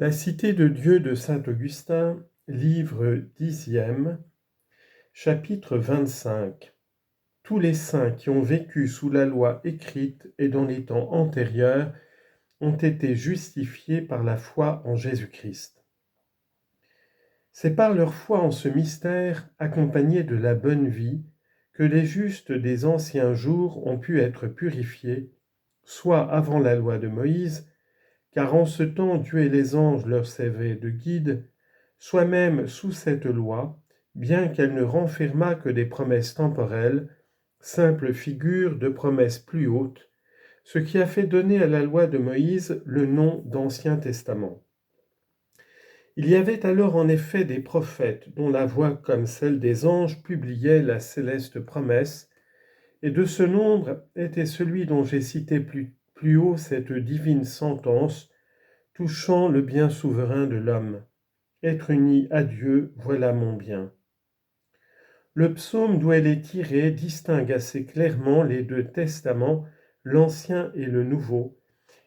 La Cité de Dieu de saint Augustin, livre 10e, chapitre 25. Tous les saints qui ont vécu sous la loi écrite et dans les temps antérieurs ont été justifiés par la foi en Jésus-Christ. C'est par leur foi en ce mystère, accompagné de la bonne vie, que les justes des anciens jours ont pu être purifiés, soit avant la loi de Moïse, car en ce temps Dieu et les anges leur servaient de guide, soit même sous cette loi, bien qu'elle ne renfermât que des promesses temporelles, simples figures de promesses plus hautes, ce qui a fait donner à la loi de Moïse le nom d'Ancien Testament. Il y avait alors en effet des prophètes dont la voix comme celle des anges publiait la céleste promesse, et de ce nombre était celui dont j'ai cité plus haut cette divine sentence touchant le bien souverain de l'homme. Être uni à Dieu, voilà mon bien. Le psaume d'où elle est tirée distingue assez clairement les deux testaments, l'Ancien et le Nouveau,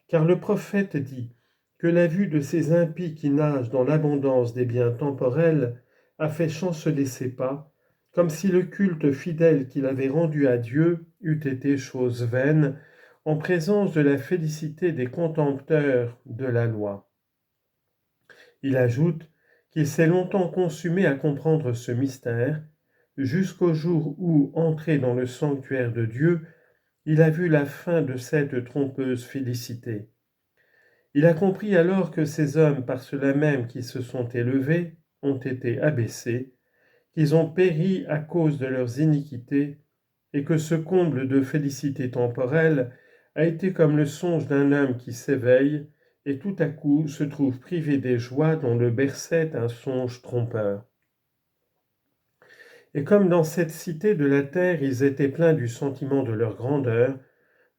car le prophète dit que la vue de ces impies qui nagent dans l'abondance des biens temporels a fait chanceler ses pas, comme si le culte fidèle qu'il avait rendu à Dieu eût été chose vaine, en présence de la félicité des contempteurs de la loi. Il ajoute qu'il s'est longtemps consumé à comprendre ce mystère, jusqu'au jour où, entré dans le sanctuaire de Dieu, il a vu la fin de cette trompeuse félicité. Il a compris alors que ces hommes, par cela même qui se sont élevés, ont été abaissés, qu'ils ont péri à cause de leurs iniquités, et que ce comble de félicité temporelle a été comme le songe d'un homme qui s'éveille et tout à coup se trouve privé des joies dont le berçait un songe trompeur. Et comme dans cette cité de la terre ils étaient pleins du sentiment de leur grandeur,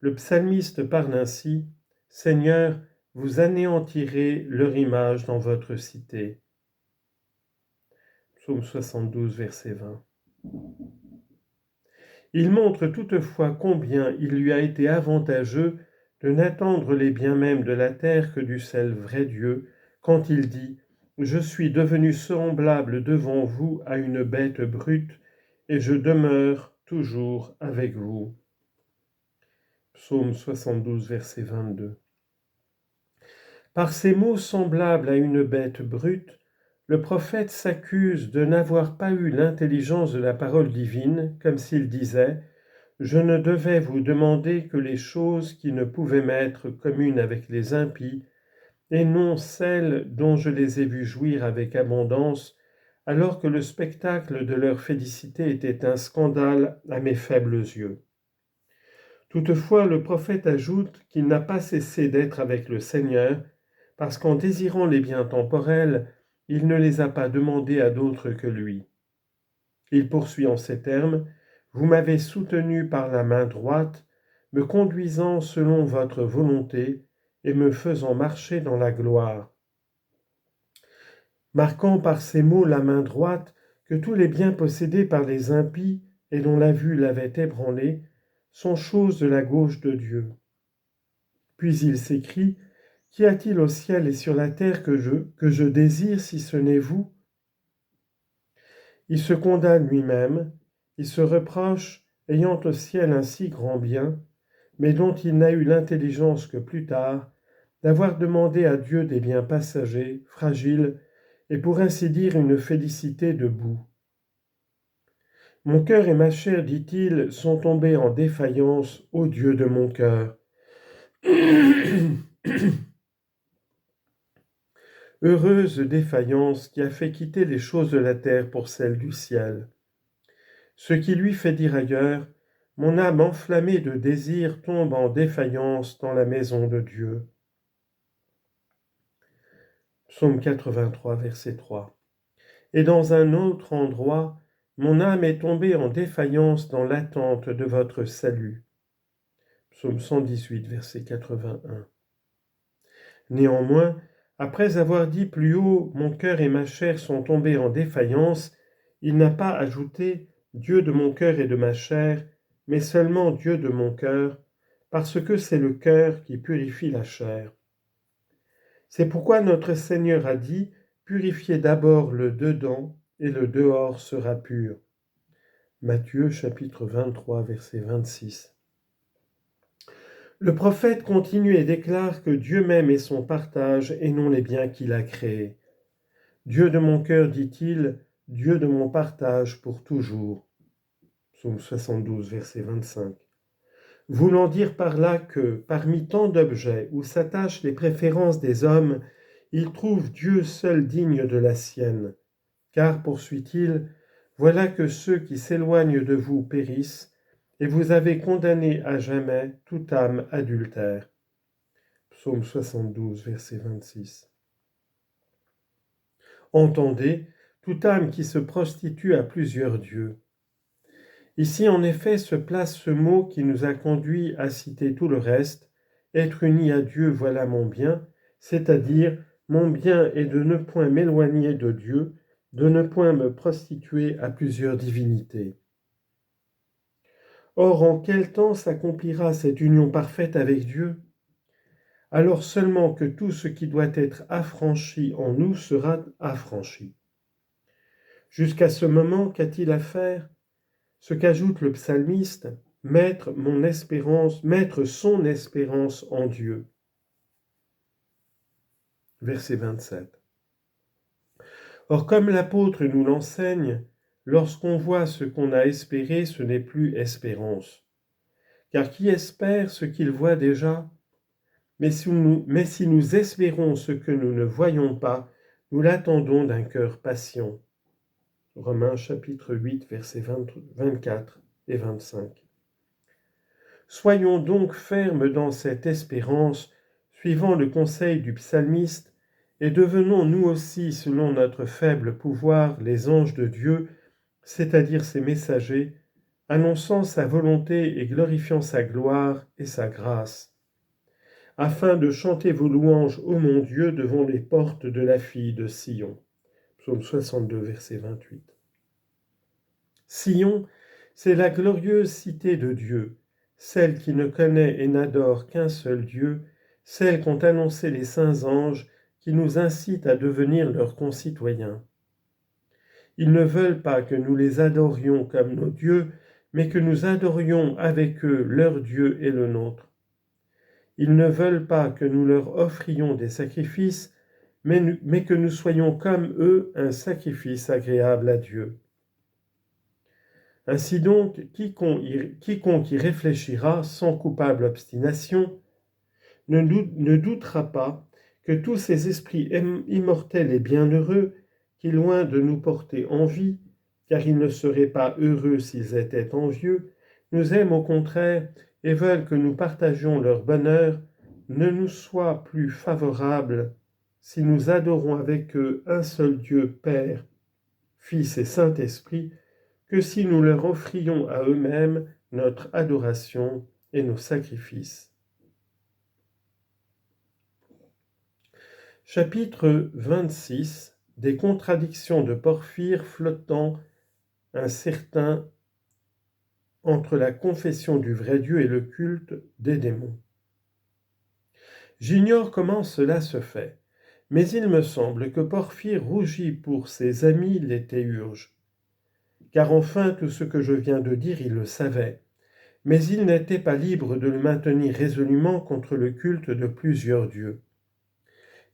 le psalmiste parle ainsi : « Seigneur, vous anéantirez leur image dans votre cité. » Psaume 72, verset 20. Il montre toutefois combien il lui a été avantageux de n'attendre les biens mêmes de la terre que du seul vrai Dieu, quand il dit « Je suis devenu semblable devant vous à une bête brute, et je demeure toujours avec vous. » Psaume 72, verset 22. Par ces mots semblables à une bête brute, le prophète s'accuse de n'avoir pas eu l'intelligence de la parole divine, comme s'il disait « Je ne devais vous demander que les choses qui ne pouvaient m'être communes avec les impies, et non celles dont je les ai vus jouir avec abondance, alors que le spectacle de leur félicité était un scandale à mes faibles yeux. » Toutefois, le prophète ajoute qu'il n'a pas cessé d'être avec le Seigneur, parce qu'en désirant les biens temporels, il ne les a pas demandés à d'autres que lui. Il poursuit en ces termes : « Vous m'avez soutenu par la main droite, me conduisant selon votre volonté et me faisant marcher dans la gloire. » Marquant par ces mots la main droite que tous les biens possédés par les impies et dont la vue l'avait ébranlé sont choses de la gauche de Dieu. Puis il s'écrie : « Qu'y a-t-il au ciel et sur la terre que je désire si ce n'est vous ?» Il se condamne lui-même, il se reproche, ayant au ciel un si grand bien, mais dont il n'a eu l'intelligence que plus tard, d'avoir demandé à Dieu des biens passagers, fragiles, et pour ainsi dire une félicité de boue. « Mon cœur et ma chair, dit-il, sont tombés en défaillance, ô Dieu de mon cœur. » Heureuse défaillance qui a fait quitter les choses de la terre pour celles du ciel. Ce qui lui fait dire ailleurs : « Mon âme enflammée de désir tombe en défaillance dans la maison de Dieu. » Psaume 83, verset 3. Et dans un autre endroit : « Mon âme est tombée en défaillance dans l'attente de votre salut. » Psaume 118, verset 81. Néanmoins, après avoir dit plus haut « Mon cœur et ma chair sont tombés en défaillance », il n'a pas ajouté « Dieu de mon cœur et de ma chair », mais seulement « Dieu de mon cœur », parce que c'est le cœur qui purifie la chair. C'est pourquoi notre Seigneur a dit, « Purifiez d'abord le dedans, et le dehors sera pur. » Matthieu chapitre 23, verset 26. Le prophète continue et déclare que Dieu même est son partage et non les biens qu'il a créés. Dieu de mon cœur, dit-il, Dieu de mon partage pour toujours. Psaume 72, verset 25. Voulant dire par là que, parmi tant d'objets où s'attachent les préférences des hommes, il trouve Dieu seul digne de la sienne. Car, poursuit-il, voilà que ceux qui s'éloignent de vous périssent, et vous avez condamné à jamais toute âme adultère. Psaume 72, verset 26. Entendez, toute âme qui se prostitue à plusieurs dieux. Ici, en effet, se place ce mot qui nous a conduit à citer tout le reste. Être uni à Dieu, voilà mon bien, c'est-à-dire mon bien est de ne point m'éloigner de Dieu, de ne point me prostituer à plusieurs divinités. Or, en quel temps s'accomplira cette union parfaite avec Dieu? Alors seulement que tout ce qui doit être affranchi en nous sera affranchi. Jusqu'à ce moment, qu'a-t-il à faire? Ce qu'ajoute le psalmiste, mettre son espérance en Dieu. Verset 27. Or, comme l'apôtre nous l'enseigne, lorsqu'on voit ce qu'on a espéré, ce n'est plus espérance. Car qui espère ce qu'il voit déjà? Mais si nous espérons ce que nous ne voyons pas, nous l'attendons d'un cœur patient. Romains chapitre 8, versets 24 et 25. Soyons donc fermes dans cette espérance, suivant le conseil du psalmiste, et devenons nous aussi, selon notre faible pouvoir, les anges de Dieu, c'est-à-dire ses messagers, annonçant sa volonté et glorifiant sa gloire et sa grâce, afin de chanter vos louanges, ô mon Dieu, devant les portes de la fille de Sion. Psaume 62, verset 28. Sion, c'est la glorieuse cité de Dieu, celle qui ne connaît et n'adore qu'un seul Dieu, celle qu'ont annoncé les saints anges qui nous incitent à devenir leurs concitoyens. Ils ne veulent pas que nous les adorions comme nos dieux, mais que nous adorions avec eux leur Dieu et le nôtre. Ils ne veulent pas que nous leur offrions des sacrifices, mais que nous soyons comme eux un sacrifice agréable à Dieu. Ainsi donc, quiconque y réfléchira sans coupable obstination ne doutera pas que tous ces esprits immortels et bienheureux, qui loin de nous porter envie, car ils ne seraient pas heureux s'ils étaient envieux, nous aiment au contraire et veulent que nous partagions leur bonheur, ne nous soient plus favorables si nous adorons avec eux un seul Dieu, Père, Fils et Saint-Esprit, que si nous leur offrions à eux-mêmes notre adoration et nos sacrifices. Chapitre 26 des contradictions de Porphyre flottant incertain entre la confession du vrai Dieu et le culte des démons. J'ignore comment cela se fait, mais il me semble que Porphyre rougit pour ses amis les théurges. Car enfin tout ce que je viens de dire, il le savait, mais il n'était pas libre de le maintenir résolument contre le culte de plusieurs dieux.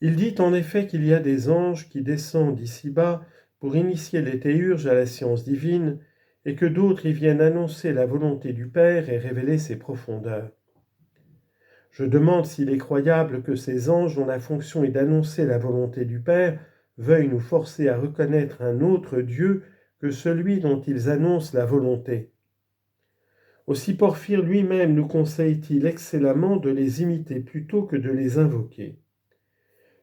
Il dit en effet qu'il y a des anges qui descendent ici-bas pour initier les théurges à la science divine, et que d'autres y viennent annoncer la volonté du Père et révéler ses profondeurs. Je demande s'il est croyable que ces anges dont la fonction est d'annoncer la volonté du Père veuillent nous forcer à reconnaître un autre Dieu que celui dont ils annoncent la volonté. Aussi Porphyre lui-même nous conseille-t-il excellemment de les imiter plutôt que de les invoquer.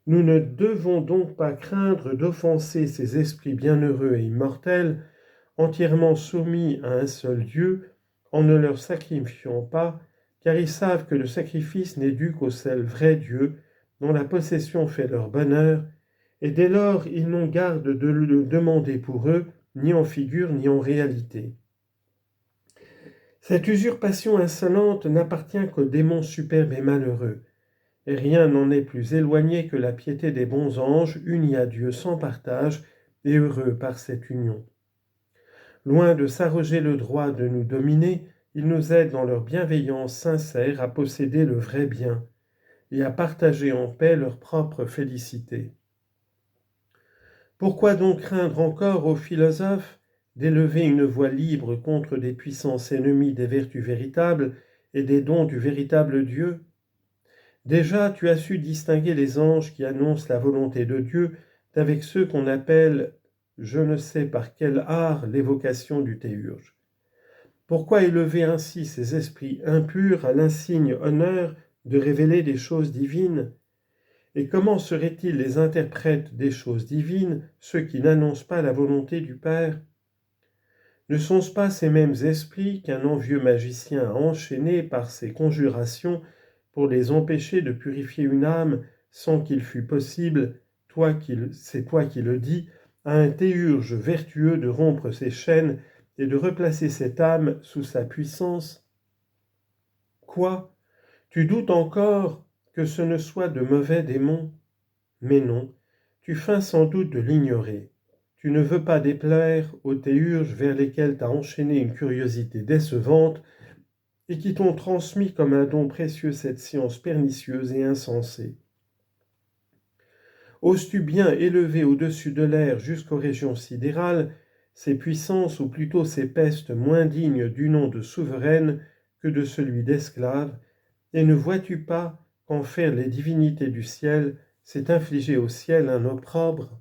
Nous ne devons donc pas craindre d'offenser ces esprits bienheureux et immortels, entièrement soumis à un seul Dieu, en ne leur sacrifiant pas, car ils savent que le sacrifice n'est dû qu'au seul vrai Dieu, dont la possession fait leur bonheur, et dès lors ils n'ont garde de le demander pour eux, ni en figure ni en réalité. Cette usurpation insolente n'appartient qu'aux démons superbes et malheureux, et rien n'en est plus éloigné que la piété des bons anges unis à Dieu sans partage et heureux par cette union. Loin de s'arroger le droit de nous dominer, ils nous aident dans leur bienveillance sincère à posséder le vrai bien et à partager en paix leur propre félicité. Pourquoi donc craindre encore, ô philosophes, d'élever une voix libre contre des puissances ennemies des vertus véritables et des dons du véritable Dieu? Déjà, tu as su distinguer les anges qui annoncent la volonté de Dieu d'avec ceux qu'on appelle, je ne sais par quel art, l'évocation du théurge. Pourquoi élever ainsi ces esprits impurs à l'insigne honneur de révéler des choses divines? Et comment seraient-ils les interprètes des choses divines, ceux qui n'annoncent pas la volonté du Père? Ne sont-ce pas ces mêmes esprits qu'un envieux magicien a enchaînés par ses conjurations pour les empêcher de purifier une âme sans qu'il fût possible, c'est toi qui le dis, à un théurge vertueux de rompre ses chaînes et de replacer cette âme sous sa puissance? Quoi? Tu doutes encore que ce ne soit de mauvais démons? Mais non, tu feins sans doute de l'ignorer. Tu ne veux pas déplaire aux théurges vers lesquels t'as enchaîné une curiosité décevante et qui t'ont transmis comme un don précieux cette science pernicieuse et insensée. Oses-tu bien élever au-dessus de l'air jusqu'aux régions sidérales ces puissances ou plutôt ces pestes moins dignes du nom de souveraines que de celui d'esclaves, et ne vois-tu pas qu'en faire les divinités du ciel, c'est infliger au ciel un opprobre?